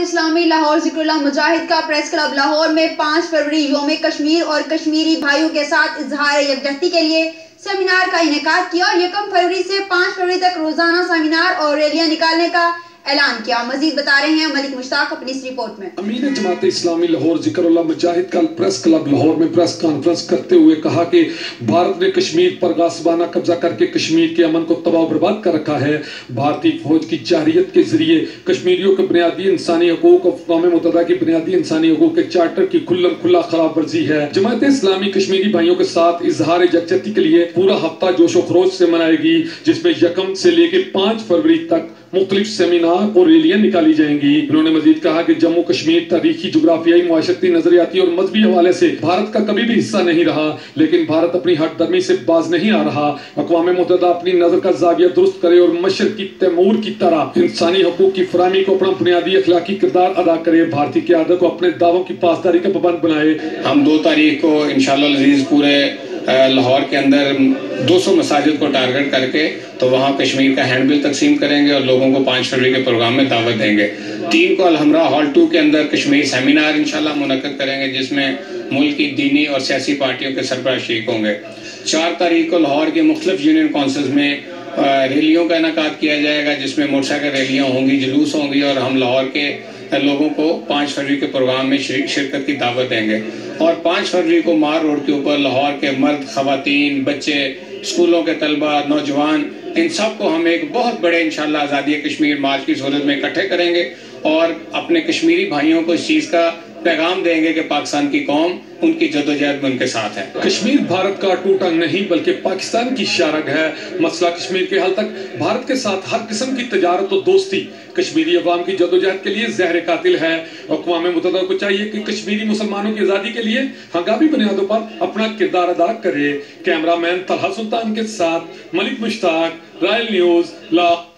اسلامی لاہور ذکر اللہ مجاہد کا پریس کلب لاہور میں 5 فروری یوم کشمیر اور کشمیری بھائیوں کے ساتھ اظہار یکجہتی کے لیے سیمینار کا انعقاد کیا اور 1 فروری سے 5 فروری تک روزانہ سیمینار اور ریلیاں نکالنے کا اعلان کیا۔ مزید بتا رہے ہیں ملک مشتاق اپنی اس رپورٹ میں۔ امین جماعت اسلامی لاہور ذکر اللہ مجاہد کا پریس کلب لاہور میں پریس کانفرنس کرتے ہوئے کہا کہ بھارت نے کشمیر پر غاصبانہ قبضہ کر کے کشمیر کے امن کو تباہ و برباد کر رکھا ہے۔ بھارتی فوج کی جارحیت کے ذریعے کشمیریوں کے بنیادی انسانی حقوق اور اقوام متحدہ کی بنیادی انسانی حقوق کے چارٹر کی کھلم کھلا خلاف ورزی ہے۔ جماعت اسلامی کشمیری بھائیوں کے ساتھ اظہار یکجہتی کے لیے پورا ہفتہ جوش و خروش سے منائے گی، جس میں 1 سے لے کے 5 فروری تک مختلف سیمینار اور ریلیاں نکالی جائیں گی۔ انہوں نے مزید کہا کہ جموں کشمیر تاریخی، جغرافیائی، معاشرتی، نظریاتی اور مذہبی حوالے سے بھارت کا کبھی بھی حصہ نہیں رہا، لیکن بھارت اپنی ہٹ درمی سے باز نہیں آ رہا۔ اقوام متحدہ اپنی نظر کا زاویہ درست کرے اور مشرقی تیمور کی طرح انسانی حقوق کی فراہمی کو اپنا بنیادی اخلاقی کردار ادا کرے، بھارتی قیادت کو اپنے دعووں کی پاسداری کا پابند بنائے۔ ہم 2 تاریخ کو انشاءاللہ العزیز پورے لاہور کے اندر 200 مساجد کو ٹارگٹ کر کے تو وہاں کشمیر کا ہینڈ بل تقسیم کریں گے اور لوگوں کو 5 فروری کے پروگرام میں دعوت دیں گے۔ 3 کو الحمراء ہال 2 کے اندر کشمیر سیمینار انشاءاللہ منعقد کریں گے، جس میں ملک کی دینی اور سیاسی پارٹیوں کے سربراہ شریک ہوں گے۔ 4 تاریخ کو لاہور کے مختلف یونین کونسلز میں ریلیوں کا انعقاد کیا جائے گا، جس میں موٹر سائیکل ریلیاں ہوں گی، جلوس ہوں گی، اور ہم لاہور کے لوگوں کو 5 فروری کے پروگرام میں شرکت کی دعوت دیں گے۔ اور 5 فروری کو مار روڈ کے اوپر لاہور کے مرد، خواتین، بچے، اسکولوں کے طلبہ، نوجوان، ان سب کو ہم ایک بہت بڑے انشاءاللہ آزادی کشمیر مارچ کی صورت میں اکٹھے کریں گے اور اپنے کشمیری بھائیوں کو اس چیز کا پیغام دیں گے کہ پاکستان کی قوم ان کی جدوجہد میں ان کے ساتھ ہے۔ کشمیر بھارت کا ٹوٹا نہیں بلکہ پاکستان کی شارگ ہے۔ مسئلہ کشمیر کے حل تک بھارت کے ساتھ ہر قسم کی تجارت و دوستی کشمیری عوام کی جدوجہد کے لیے زہر قاتل ہے۔ اقوام متحدہ کو چاہیے کہ کشمیری مسلمانوں کی آزادی کے لیے ہنگامی بنیادوں پر اپنا کردار ادا کرے۔ کیمرہ مین طلحہ سلطان کے ساتھ ملک مشتاق، رائل نیوز لاہور۔